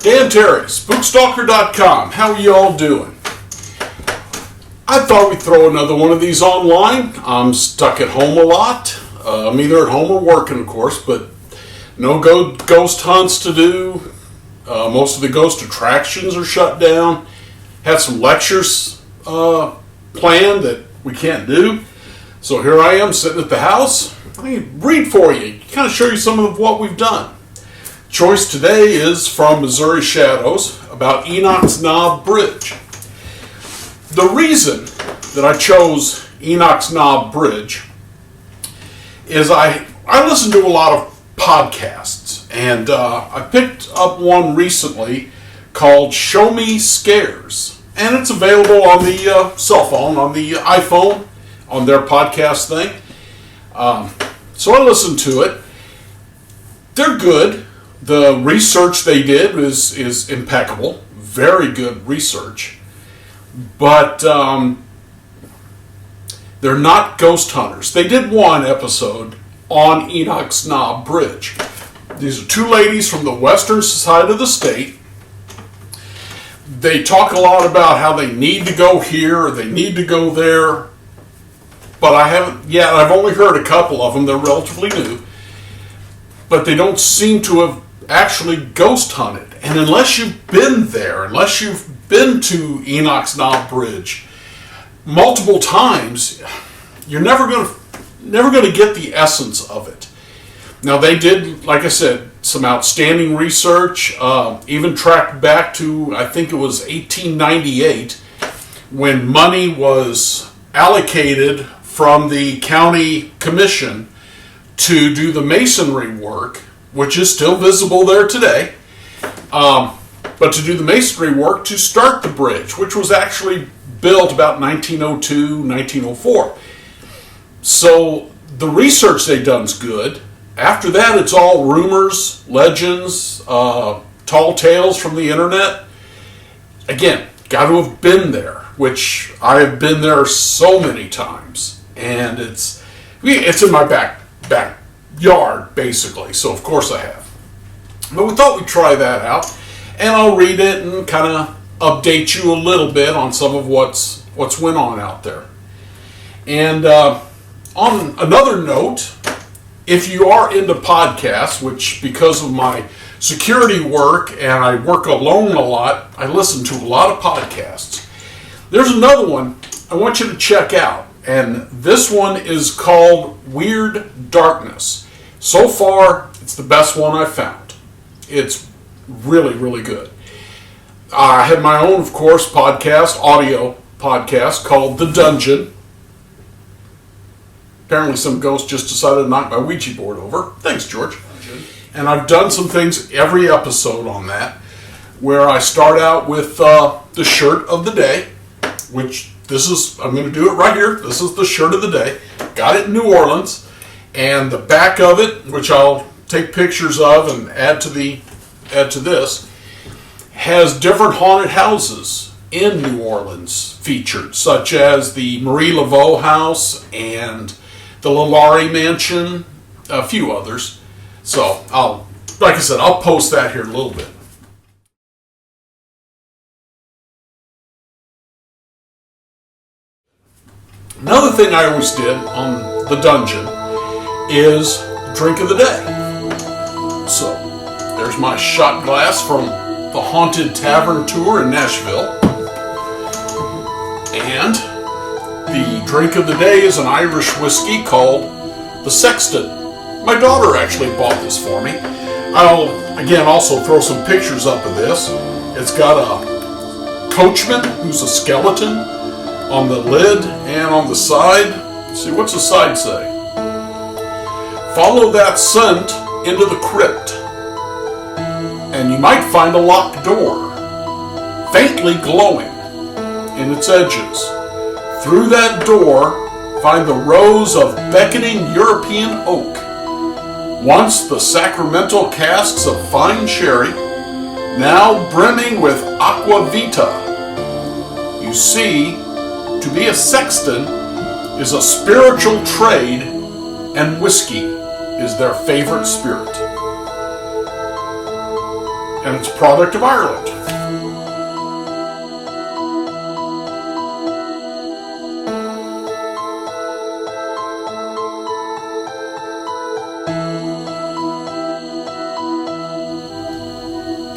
Dan Terry, Spookstalker.com. How are you all doing? I thought we'd throw another one of these online. I'm stuck at home a lot. I'm either at home or working, of course, but no ghost hunts to do. Most of the ghost attractions are shut down. Had some lectures planned that we can't do. So here I am sitting at the house. I can read for you, kind of show you some of what we've done. Choice today is from Missouri Shadows about Enochs Knob Bridge. The reason that I chose Enochs Knob Bridge is I listen to a lot of podcasts, and I picked up one recently called Show Me Scares, and it's available on the cell phone, on the iPhone, on their podcast thing. So I listened to it. They're good. The research they did is impeccable. Very good research. But they're not ghost hunters. They did one episode on Enochs Knob Bridge. These are two ladies from the western side of the state. They talk a lot about how they need to go here or they need to go there. But I haven't yet. I've only heard a couple of them. They're relatively new. But they don't seem to have actually ghost hunted. And unless you've been there, unless you've been to Enochs Knob Bridge multiple times, you're never going to get the essence of it. Now they did, like I said, some outstanding research, even tracked back to, I think it was 1898, when money was allocated from the county commission to do the masonry work, which is still visible there today, but to do the masonry work to start the bridge, which was actually built about 1902, 1904. So the research they've done is good. After that, it's all rumors, legends, tall tales from the internet. Again, got to have been there, which I have been there so many times. And it's in my backyard, basically, so of course I have. But we thought we'd try that out, and I'll read it and kind of update you a little bit on some of what's went on out there. And on another note, if you are into podcasts, which because of my security work and I work alone a lot, I listen to a lot of podcasts. There's another one I want you to check out, and this one is called Weird Darkness. So far, it's the best one I've found. It's really, really good. I had my own, of course, audio podcast called The Dungeon. Apparently some ghost just decided to knock my Ouija board over. Thanks, George. And I've done some things every episode on that, where I start out with the shirt of the day, which I'm going to do it right here. This is the shirt of the day. Got it in New Orleans. And the back of it, which I'll take pictures of and add to this, has different haunted houses in New Orleans featured, such as the Marie Laveau house and the Lalaurie Mansion, a few others. So I'll post that here in a little bit. Another thing I always did on The Dungeon is drink of the day. So there's my shot glass from the Haunted Tavern Tour in Nashville. And the drink of the day is an Irish whiskey called the Sexton. My daughter actually bought this for me. I'll, again, also throw some pictures up of this. It's got a coachman who's a skeleton on the lid and on the side. Let's see, what's the side say? Follow that scent into the crypt, and you might find a locked door, faintly glowing in its edges. Through that door, find the rows of beckoning European oak. Once the sacramental casks of fine sherry, now brimming with aqua vita. You see, to be a sexton is a spiritual trade, and whiskey is their favorite spirit. and it's a product of Ireland.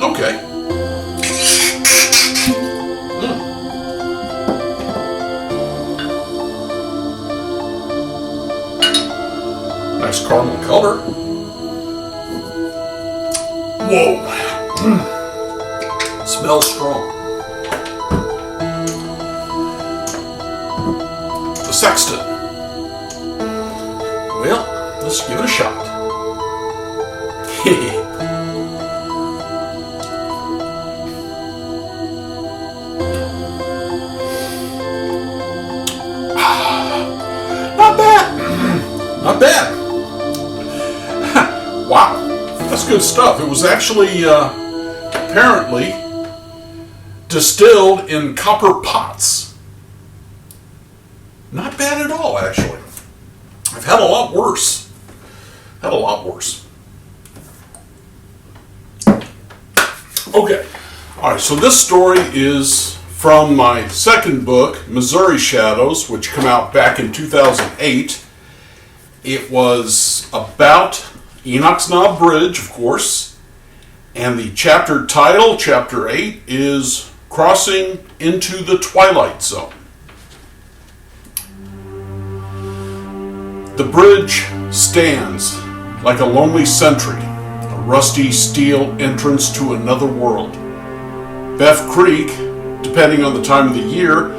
Okay. Nice caramel color. Whoa. Smells strong. The Sexton. Well, let's give it a shot. Not bad. Not bad. Wow. That's good stuff. It was actually apparently distilled in copper pots. Not bad at all, actually. I've had a lot worse. Okay. All right, so this story is from my second book, Missouri Shadows, which came out back in 2008. It was about Enochs Knob Bridge, of course, and the chapter title, Chapter 8, is Crossing into the Twilight Zone. The bridge stands like a lonely sentry, a rusty steel entrance to another world. Beth Creek, depending on the time of the year,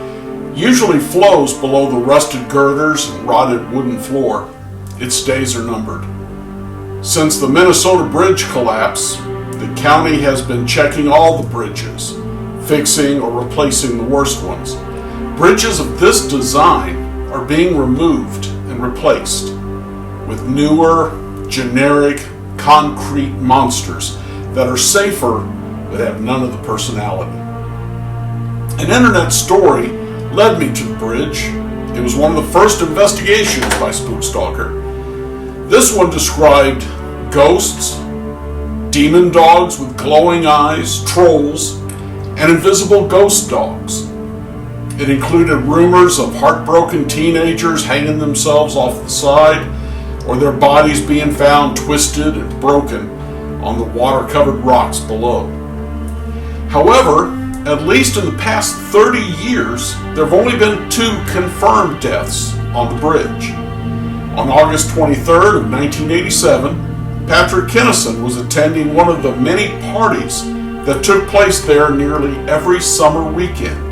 usually flows below the rusted girders and rotted wooden floor. Its days are numbered. Since the Minnesota bridge collapse, the county has been checking all the bridges, fixing or replacing the worst ones. Bridges of this design are being removed and replaced with newer, generic, concrete monsters that are safer but have none of the personality. An internet story led me to the bridge. It was one of the first investigations by Spookstalker. This one described ghosts, demon dogs with glowing eyes, trolls, and invisible ghost dogs. It included rumors of heartbroken teenagers hanging themselves off the side, or their bodies being found twisted and broken on the water-covered rocks below. However, at least in the past 30 years, there have only been 2 confirmed deaths on the bridge. On August 23rd of 1987, Patrick Kinnison was attending one of the many parties that took place there nearly every summer weekend.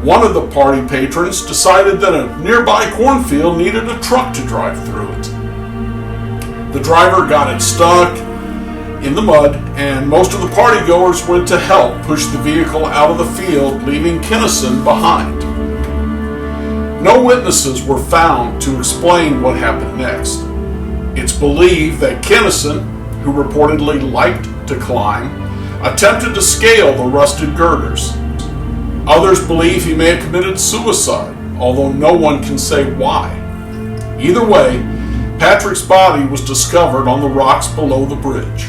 One of the party patrons decided that a nearby cornfield needed a truck to drive through it. The driver got it stuck in the mud, and most of the partygoers went to help push the vehicle out of the field, leaving Kinnison behind. No witnesses were found to explain what happened next. It's believed that Kinnison, who reportedly liked to climb, attempted to scale the rusted girders. Others believe he may have committed suicide, although no one can say why. Either way, Patrick's body was discovered on the rocks below the bridge.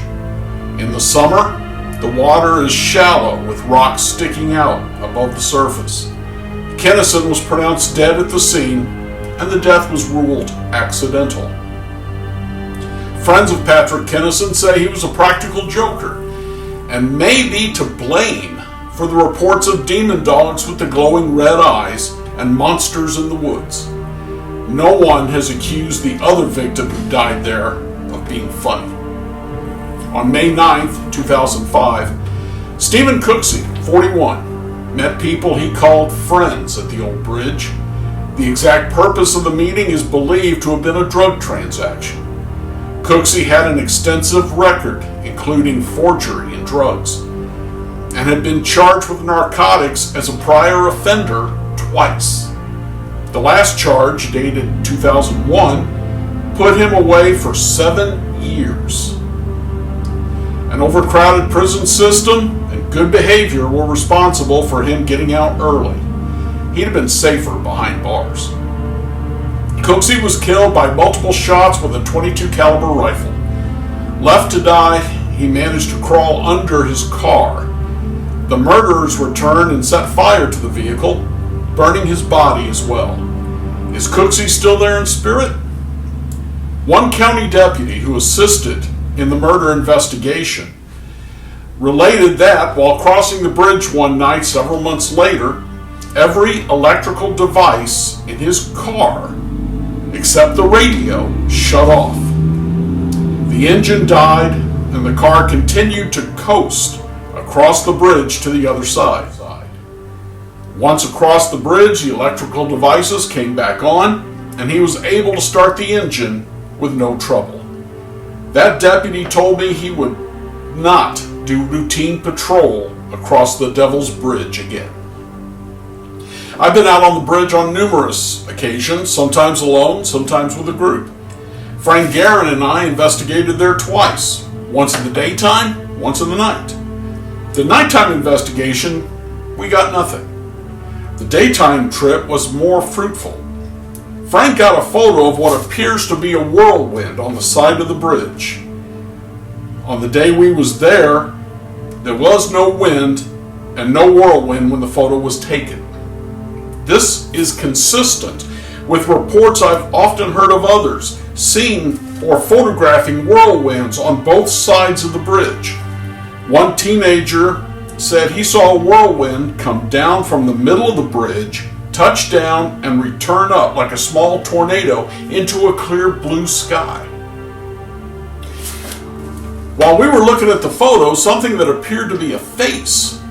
In the summer, the water is shallow with rocks sticking out above the surface. Kinnison was pronounced dead at the scene, and the death was ruled accidental. Friends of Patrick Kinnison say he was a practical joker and may be to blame for the reports of demon dogs with the glowing red eyes and monsters in the woods. No one has accused the other victim who died there of being funny. On May 9th, 2005, Stephen Cooksey, 41, met people he called friends at the old bridge. The exact purpose of the meeting is believed to have been a drug transaction. Cooksey had an extensive record, including forgery and drugs, and had been charged with narcotics as a prior offender twice. The last charge, dated 2001, put him away for 7 years. An overcrowded prison system and good behavior were responsible for him getting out early. He'd have been safer behind bars. Cooksey was killed by multiple shots with a .22 caliber rifle. Left to die, he he managed to crawl under his car. The murderers returned and set fire to the vehicle, burning his body as well. Is Cooksey still there in spirit? One county deputy who assisted in the murder investigation related that while crossing the bridge one night several months later, every electrical device in his car, except the radio, shut off. The engine died and the car continued to coast across the bridge to the other side. Once across the bridge, the electrical devices came back on and he was able to start the engine with no trouble. That deputy told me he would not do routine patrol across the Devil's Bridge again. I've been out on the bridge on numerous occasions, sometimes alone, sometimes with a group. Frank Guerin and I investigated there twice, once in the daytime, once in the night. The nighttime investigation, we got nothing. The daytime trip was more fruitful. Frank got a photo of what appears to be a whirlwind on the side of the bridge. On the day we was there was no wind and no whirlwind when the photo was taken. This is consistent with reports I've often heard of others seeing or photographing whirlwinds on both sides of the bridge. One teenager said he saw a whirlwind come down from the middle of the bridge, touch down, and return up like a small tornado into a clear blue sky. While we were looking at the photo, something that appeared to be a face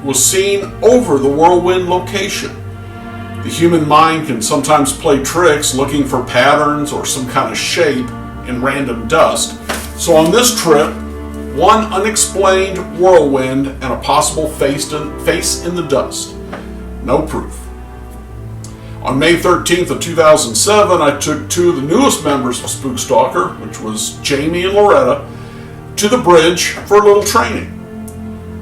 was seen over the whirlwind location. The human mind can sometimes play tricks looking for patterns or some kind of shape in random dust. So on this trip, one unexplained whirlwind and a possible face in the dust. No proof. On May 13th of 2007, I took two of the newest members of Spookstalker, which was Jamie and Loretta, to the bridge for a little training.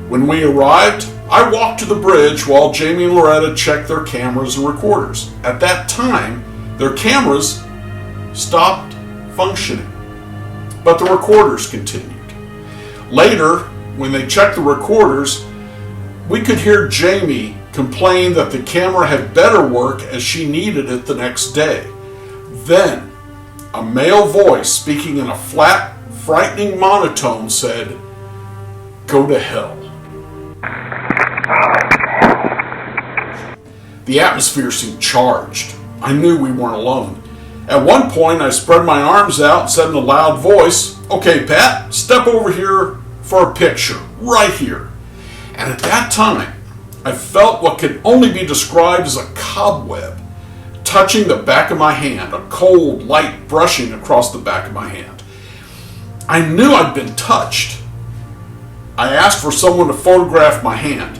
When we arrived, I walked to the bridge while Jamie and Loretta checked their cameras and recorders. At that time, their cameras stopped functioning, but the recorders continued. Later, when they checked the recorders, we could hear Jamie complain that the camera had better work as she needed it the next day. Then, a male voice speaking in a flat, frightening monotone said, "Go to hell." The atmosphere seemed charged. I knew we weren't alone. At one point, I spread my arms out and said in a loud voice, "Okay, Pat, step over here for a picture, right here." And at that time, I felt what could only be described as a cobweb touching the back of my hand, a cold light brushing across the back of my hand. I knew I'd been touched. I asked for someone to photograph my hand.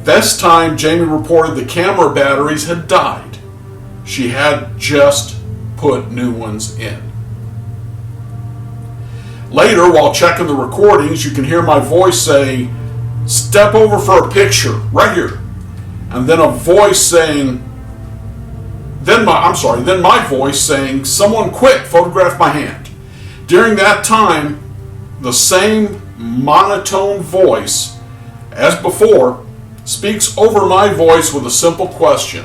This time, Jamie reported the camera batteries had died. She had just put new ones in. Later, while checking the recordings, you can hear my voice say, "Step over for a picture, right here." And then a voice saying, then my voice saying, "Someone quick, photograph my hand." During that time, the same monotone voice as before speaks over my voice with a simple question: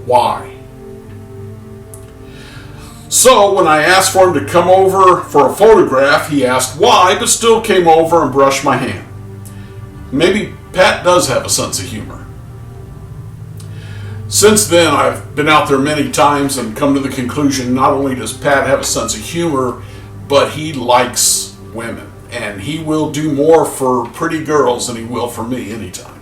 why? So when I asked for him to come over for a photograph, he asked why, but still came over and brushed my hand. Maybe Pat does have a sense of humor. Since then, I've been out there many times and come to the conclusion not only does Pat have a sense of humor, but he likes women. And he will do more for pretty girls than he will for me anytime.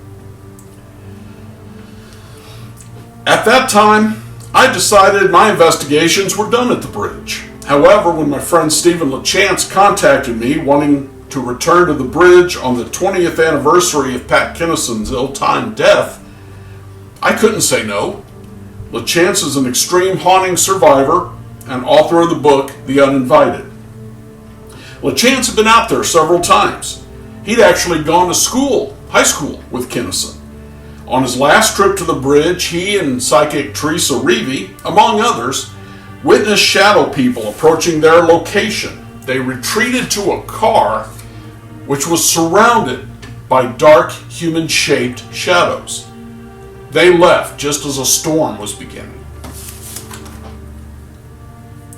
At that time, I decided my investigations were done at the bridge. However, when my friend Stephen LaChance contacted me wanting to return to the bridge on the 20th anniversary of Pat Kinnison's ill-timed death, I couldn't say no. LaChance is an extreme haunting survivor and author of the book, The Uninvited. LaChance had been out there several times. He'd actually gone to school, high school, with Kinnison. On his last trip to the bridge, he and psychic Teresa Reevy, among others, witnessed shadow people approaching their location. They retreated to a car which was surrounded by dark human-shaped shadows. They left just as a storm was beginning.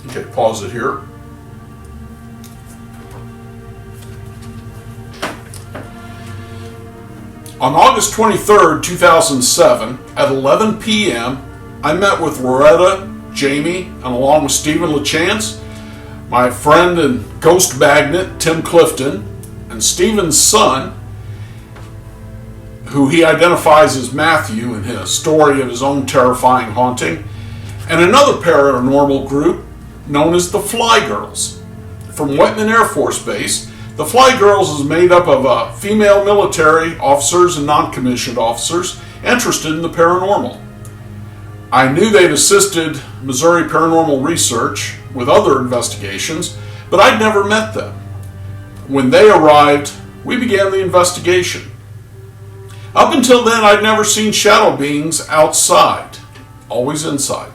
Okay, pause it here. On August 23rd, 2007, at 11 p.m., I met with Loretta, Jamie, and along with Stephen LaChance, my friend and ghost magnet, Tim Clifton, and Stephen's son, who he identifies as Matthew in his story of his own terrifying haunting, and another paranormal group known as the Fly Girls. From Whiteman Air Force Base, the Fly Girls is made up of female military officers and non-commissioned officers interested in the paranormal. I knew they'd assisted Missouri Paranormal Research with other investigations, but I'd never met them. When they arrived, we began the investigation. Up until then, I'd never seen shadow beings outside, always inside.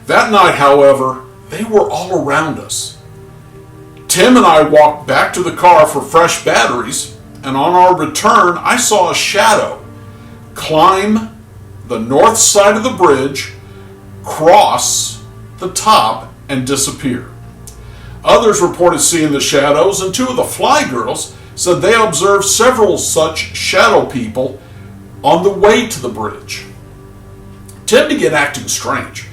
That night, however, they were all around us. Tim and I walked back to the car for fresh batteries, and on our return, I saw a shadow climb the north side of the bridge, cross the top, and disappear. Others reported seeing the shadows, and two of the Fly Girls said they observed several such shadow people on the way to the bridge. Tim began acting strange.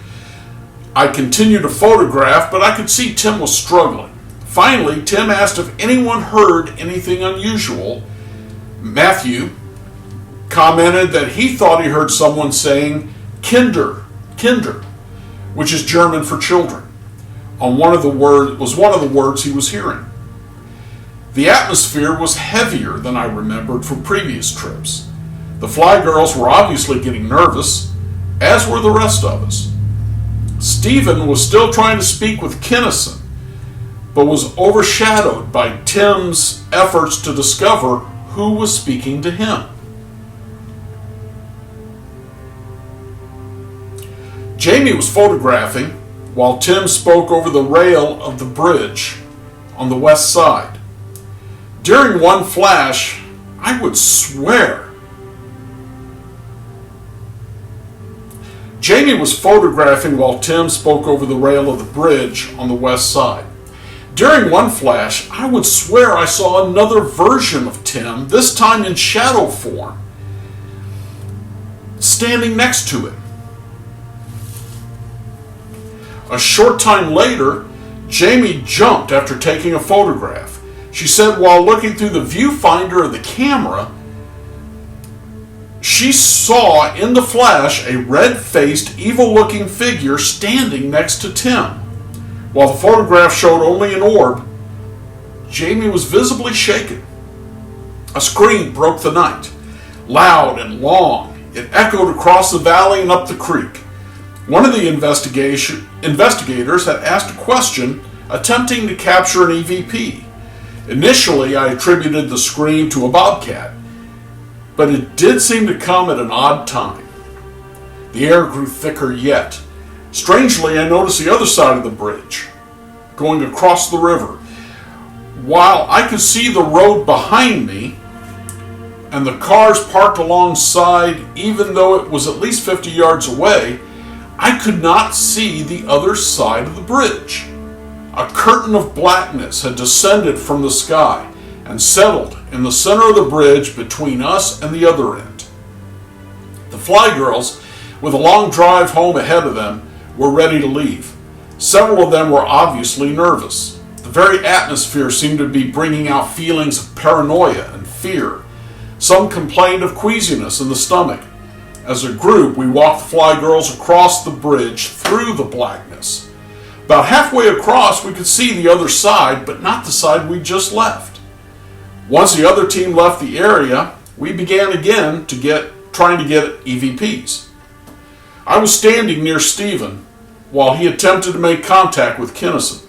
I continued to photograph, but I could see Tim was struggling. Finally, Tim asked if anyone heard anything unusual. Matthew commented that he thought he heard someone saying Kinder, Kinder, which is German for children, was one of the words he was hearing. The atmosphere was heavier than I remembered from previous trips. The Fly Girls were obviously getting nervous, as were the rest of us. Stephen was still trying to speak with Kinnison, but was overshadowed by Tim's efforts to discover who was speaking to him. Jamie was photographing while Tim spoke over the rail of the bridge on the west side. During one flash, I would swear. Jamie was photographing while Tim spoke over the rail of the bridge on the west side. During one flash, I would swear I saw another version of Tim, this time in shadow form, standing next to it. A short time later, Jamie jumped after taking a photograph. She said while looking through the viewfinder of the camera, she saw in the flash a red-faced, evil-looking figure standing next to Tim. While the photograph showed only an orb, Jamie was visibly shaken. A scream broke the night. Loud and long, it echoed across the valley and up the creek. One of the investigators had asked a question, attempting to capture an EVP. Initially, I attributed the scream to a bobcat, but it did seem to come at an odd time. The air grew thicker yet. Strangely, I noticed the other side of the bridge, going across the river. While I could see the road behind me and the cars parked alongside, even though it was at least 50 yards away, I could not see the other side of the bridge. A curtain of blackness had descended from the sky and settled in the center of the bridge between us and the other end. The Fly Girls, with a long drive home ahead of them, were ready to leave. Several of them were obviously nervous. The very atmosphere seemed to be bringing out feelings of paranoia and fear. Some complained of queasiness in the stomach. As a group, we walked the Fly Girls across the bridge through the blackness. About halfway across, we could see the other side, but not the side we just left. Once the other team left the area, we began again trying to get EVPs. I was standing near Stephen while he attempted to make contact with Kinnison.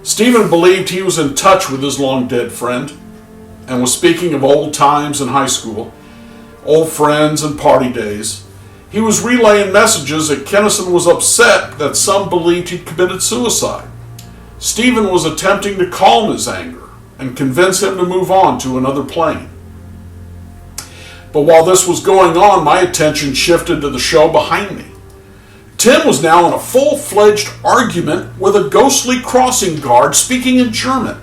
Stephen believed he was in touch with his long-dead friend and was speaking of old times in high school, old friends and party days. He was relaying messages that Kinnison was upset that some believed he'd committed suicide. Stephen was attempting to calm his anger. and convince him to move on to another plane. But while this was going on, my attention shifted to the show behind me. Tim was now in a full-fledged argument with a ghostly crossing guard speaking in German.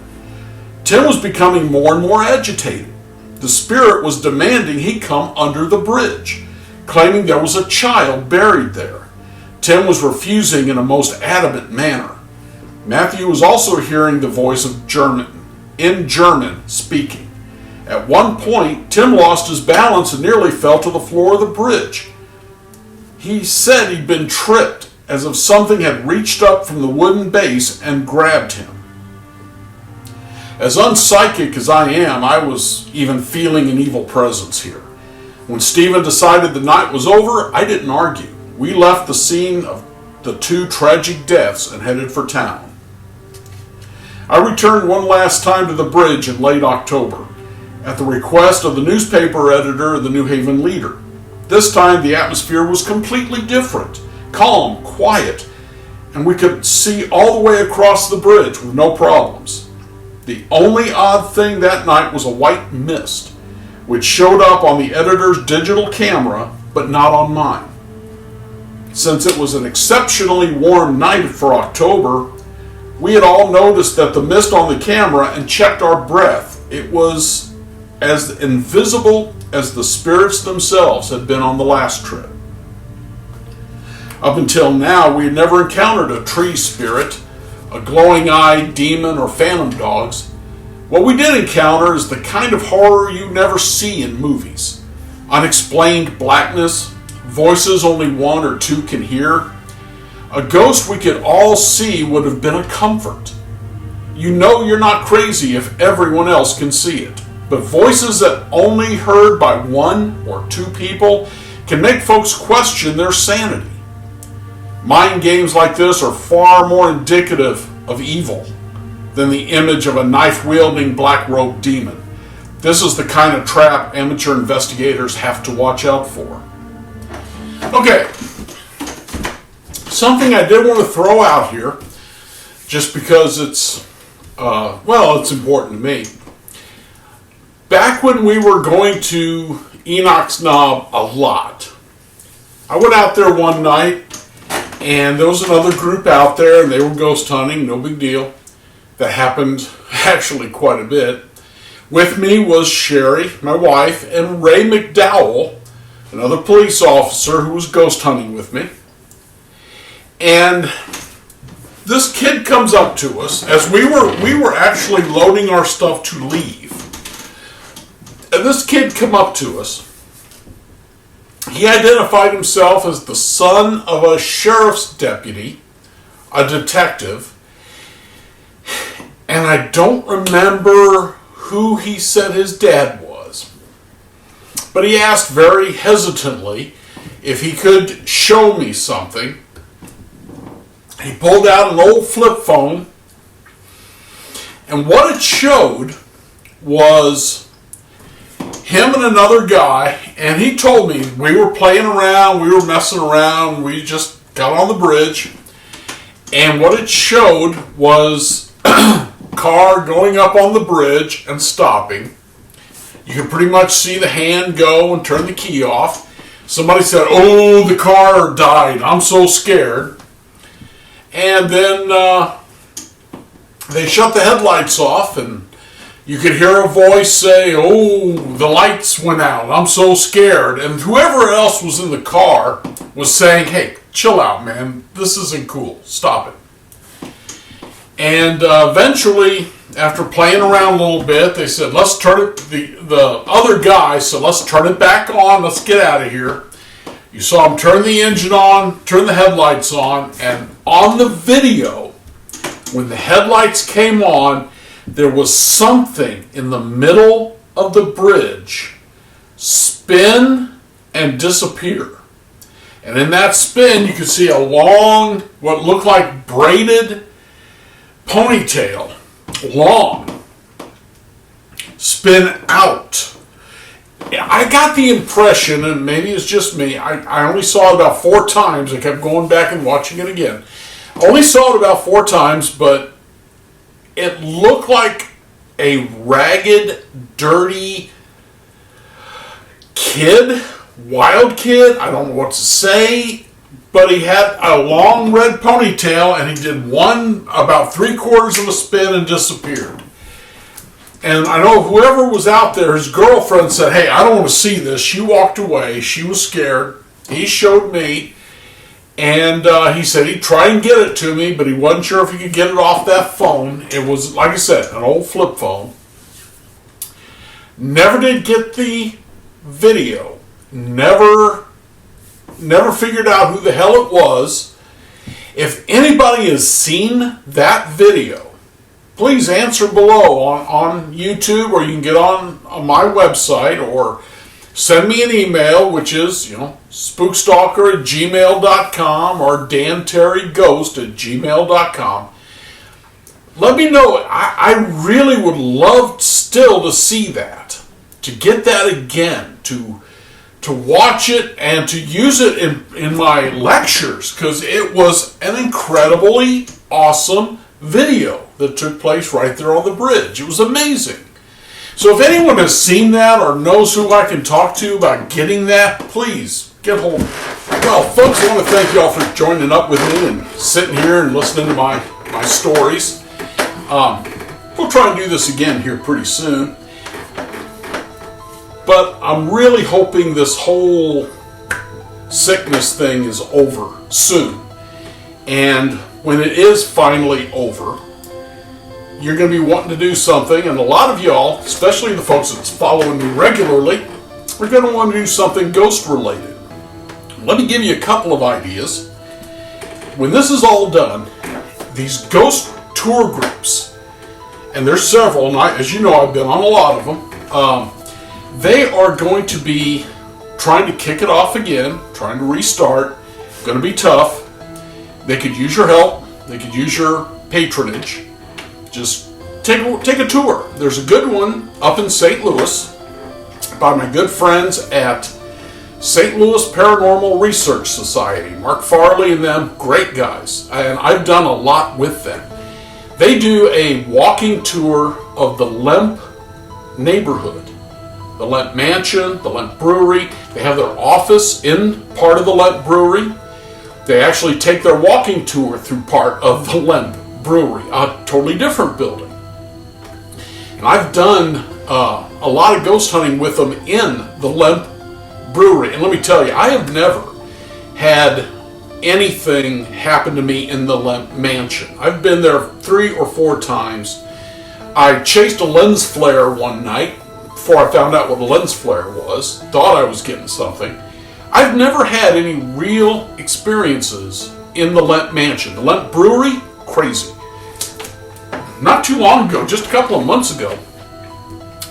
Tim was becoming more and more agitated. The spirit was demanding he come under the bridge, claiming there was a child buried there. Tim was refusing in a most adamant manner. Matthew was also hearing the voice of German speaking. At one point, Tim lost his balance and nearly fell to the floor of the bridge. He said he'd been tripped, as if something had reached up from the wooden base and grabbed him. As unpsychic as I am, I was even feeling an evil presence here. When Stephen decided the night was over, I didn't argue. We left the scene of the two tragic deaths and headed for town. I returned one last time to the bridge in late October, at the request of the newspaper editor of the New Haven Leader. This time the atmosphere was completely different, calm, quiet, and we could see all the way across the bridge with no problems. The only odd thing that night was a white mist, which showed up on the editor's digital camera, but not on mine. Since it was an exceptionally warm night for October, we had all noticed that the mist on the camera and checked our breath. It was as invisible as the spirits themselves had been on the last trip. Up until now, we had never encountered a tree spirit, a glowing-eyed demon, or phantom dogs. What we did encounter is the kind of horror you never see in movies. Unexplained blackness, voices only one or two can hear. A ghost we could all see would have been a comfort. You know you're not crazy if everyone else can see it. But voices that only heard by one or two people can make folks question their sanity. Mind games like this are far more indicative of evil than the image of a knife-wielding black-robed demon. This is the kind of trap amateur investigators have to watch out for. Okay, something I did want to throw out here, just because it's important to me. Back when we were going to Enochs Knob a lot, I went out there one night, and there was another group out there, and they were ghost hunting, no big deal. That happened actually quite a bit. With me was Sherry, my wife, and Ray McDowell, another police officer who was ghost hunting with me. And this kid comes up to us as we were actually loading our stuff to leave. And this kid come up to us. He identified himself as the son of a sheriff's deputy, a detective, and I don't remember who he said his dad was. But he asked very hesitantly if he could show me something. He pulled out an old flip phone, and what it showed was him and another guy, and he told me we were playing around, we were messing around, we just got on the bridge, and what it showed was a car going up on the bridge and stopping. You could pretty much see the hand go and turn the key off. Somebody said, "Oh, the car died, I'm so scared." And then they shut the headlights off, and you could hear a voice say, "Oh, the lights went out, I'm so scared." And whoever else was in the car was saying, "Hey, chill out, man. This isn't cool. Stop it." And eventually, after playing around a little bit, they said, "Let's turn it," the other guy said, "Let's turn it back on. Let's get out of here." You saw him turn the engine on, turn the headlights on, and on the video, when the headlights came on, there was something in the middle of the bridge spin and disappear. And in that spin, you could see a long, what looked like braided ponytail, long, spin out. I got the impression, and maybe it's just me, I only saw it about 4 times. I kept going back and watching it again. I only saw it about 4 times, but it looked like a ragged, dirty kid, wild kid, I don't know what to say, but he had a long red ponytail and he did one about 3/4 of a spin and disappeared. And I know whoever was out there, his girlfriend said, hey, I don't want to see this. She walked away. She was scared. He showed me. And he said he'd try and get it to me, but he wasn't sure if he could get it off that phone. It was, like I said, an old flip phone. Never did get the video. Never figured out who the hell it was. If anybody has seen that video, please answer below on YouTube, or you can get on my website, or send me an email, which is, spookstalker@gmail.com or danterryghost@gmail.com. Let me know. I really would love still to see that, to get that again, to watch it and to use it in my lectures, because it was an incredibly awesome video that took place right there on the bridge. It was amazing. So if anyone has seen that or knows who I can talk to about getting that, please get hold of me. Well, folks, I want to thank you all for joining up with me and sitting here and listening to my stories. We'll try and do this again here pretty soon. But I'm really hoping this whole sickness thing is over soon. And when it is finally over, you're going to be wanting to do something, and a lot of y'all, especially the folks that's following me regularly, are going to want to do something ghost related. Let me give you a couple of ideas. When this is all done, these ghost tour groups, and there's several, and as you know, I've been on a lot of them, they are going to be trying to kick it off again, trying to restart. Going to be tough. They could use your help. They could use your patronage. Just take a tour. There's a good one up in St. Louis by my good friends at St. Louis Paranormal Research Society. Mark Farley and them, great guys. And I've done a lot with them. They do a walking tour of the Lemp neighborhood. The Lemp Mansion, the Lemp Brewery. They have their office in part of the Lemp Brewery. They actually take their walking tour through part of the Lemp Brewery, a totally different building. And I've done a lot of ghost hunting with them in the Lemp Brewery. And let me tell you, I have never had anything happen to me in the Lemp Mansion. I've been there 3 or 4 times. I chased a lens flare one night before I found out what a lens flare was. Thought I was getting something. I've never had any real experiences in the Lemp Mansion. The Lemp Brewery, crazy. Not too long ago, just a couple of months ago,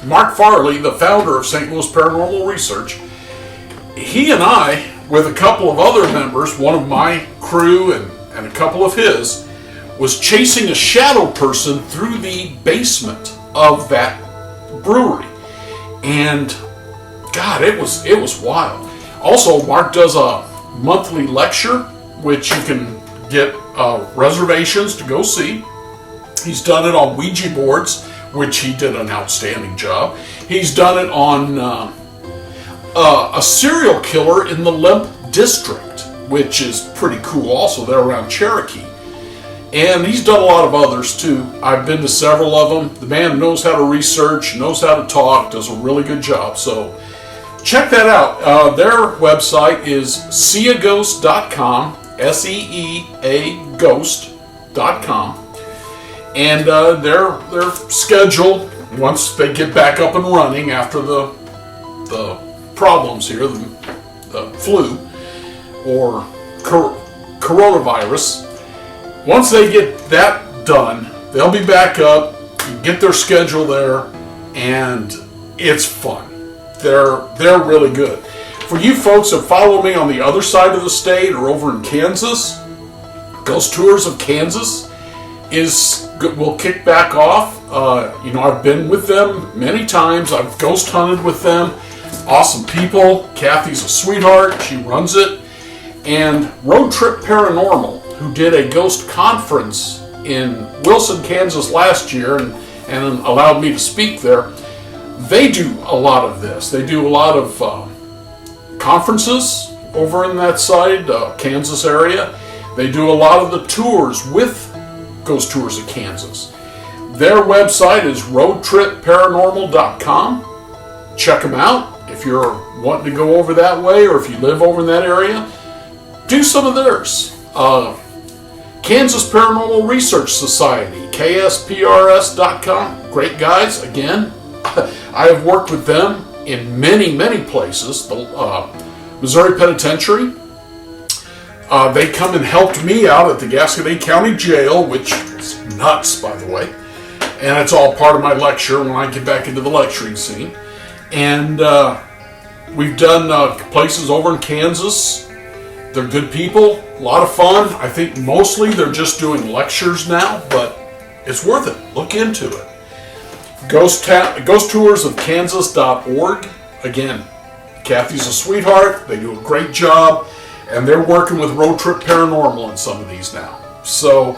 Mark Farley, the founder of St. Louis Paranormal Research, he and I, with a couple of other members, one of my crew and a couple of his, was chasing a shadow person through the basement of that brewery. And God, it was wild. Also, Mark does a monthly lecture, which you can get reservations to go see. He's done it on Ouija boards, which he did an outstanding job. He's done it on a serial killer in the Lemp District, which is pretty cool also. They're around Cherokee. And he's done a lot of others too. I've been to several of them. The man knows how to research, knows how to talk, does a really good job. So check that out. Their website is seeaghost.com, SEEA ghost.com. And their schedule, once they get back up and running after the problems here, the flu or coronavirus, once they get that done, they'll be back up. You get their schedule there, and it's fun. They're really good. For you folks that follow me on the other side of the state or over in Kansas, Ghost Tours of Kansas will kick back off. I've been with them many times. I've ghost hunted with them. Awesome people. Kathy's a sweetheart. She runs it. And Road Trip Paranormal, who did a ghost conference in Wilson, Kansas last year, and and allowed me to speak there. They do a lot of this. They do a lot of conferences over in that side, Kansas area. They do a lot of the tours with Ghost Tours of Kansas. Their website is roadtripparanormal.com. Check them out if you're wanting to go over that way, or if you live over in that area. Do some of theirs. Kansas Paranormal Research Society, ksprs.com. Great guys. Again, I have worked with them in many, many places. The Missouri Penitentiary. They come and helped me out at the Gascogne County Jail, which is nuts, by the way. And it's all part of my lecture when I get back into the lecturing scene. And we've done places over in Kansas. They're good people, a lot of fun. I think mostly they're just doing lectures now, but it's worth it. Look into it. GhostToursOfKansas.org. Again, Kathy's a sweetheart. They do a great job, and they're working with Road Trip Paranormal in some of these now. So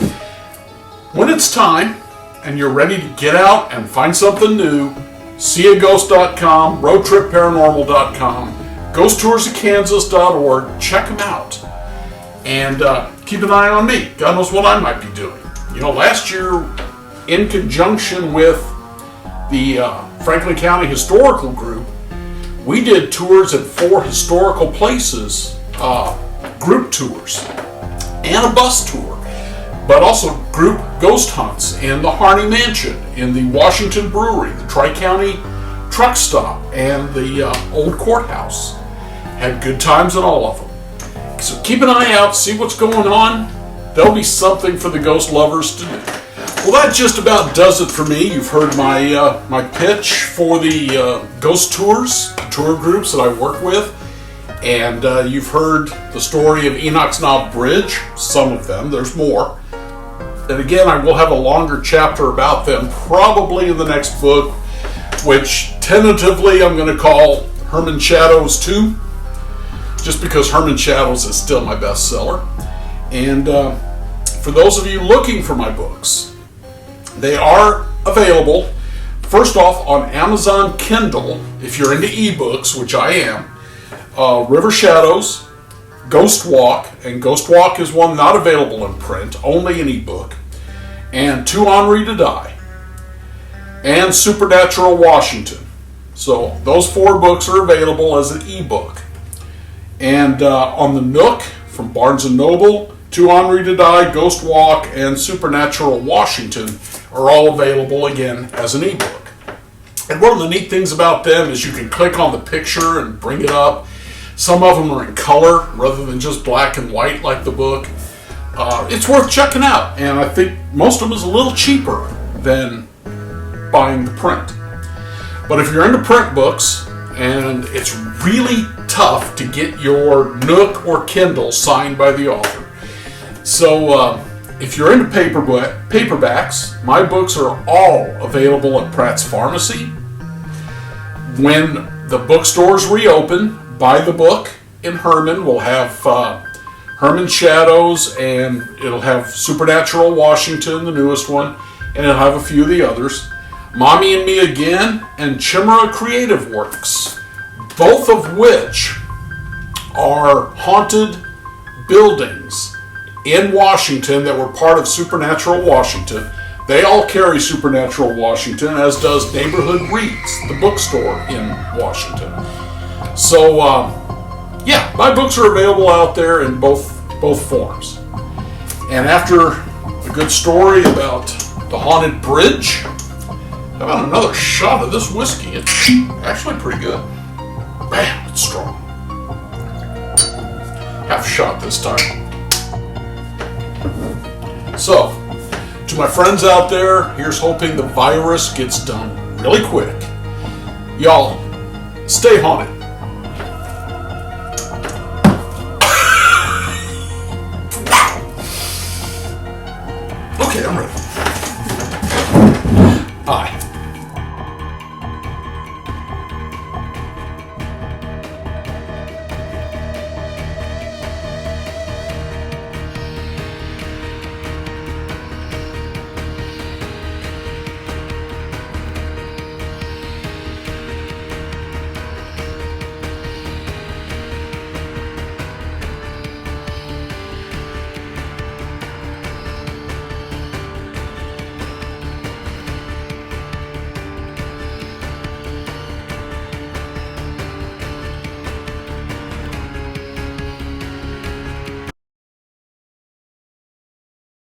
when it's time and you're ready to get out and find something new, seeaghost.com, roadtripparanormal.com, GhostToursOfKansas.org. Check them out. And keep an eye on me. God knows what I might be doing. You know, last year, in conjunction with the Franklin County Historical Group, we did tours at 4 historical places, group tours, and a bus tour, but also group ghost hunts in the Harney Mansion, in the Washington Brewery, the Tri-County Truck Stop, and the old courthouse. Had good times in all of them. So keep an eye out, see what's going on. There'll be something for the ghost lovers to do. Well, that just about does it for me. You've heard my pitch for the ghost tours, the tour groups that I work with. And you've heard the story of Enochs Knob Bridge, some of them, there's more. And again, I will have a longer chapter about them, probably in the next book, which tentatively I'm going to call Herman Shadows 2, just because Herman Shadows is still my bestseller. And for those of you looking for my books, they are available, first off, on Amazon Kindle, if you're into ebooks, which I am. River Shadows, Ghost Walk, and Ghost Walk is one not available in print, only an ebook, and Too Ornery to Die, and Supernatural Washington. So those 4 books are available as an ebook. And on the Nook from Barnes & Noble, Too Ornery to Die, Ghost Walk, and Supernatural Washington are all available again as an ebook. And one of the neat things about them is you can click on the picture and bring it up. Some of them are in color rather than just black and white like the book. It's worth checking out, and I think most of them is a little cheaper than buying the print. But if you're into print books, and it's really tough to get your Nook or Kindle signed by the author. So if you're into paperbacks, my books are all available at Pratt's Pharmacy. When the bookstores reopen, buy the book in Herman. We'll have Herman Shadows, and it'll have Supernatural Washington, the newest one, and it'll have a few of the others. Mommy and Me Again, and Chimera Creative Works, both of which are haunted buildings in Washington that were part of Supernatural Washington. They all carry Supernatural Washington, as does Neighborhood Reads, the bookstore in Washington. So, yeah, my books are available out there in both forms. And after a good story about the haunted bridge, how about another shot of this whiskey? It's actually pretty good. Bam, it's strong. Half shot this time. So, to my friends out there, here's hoping the virus gets done really quick. Y'all, stay haunted.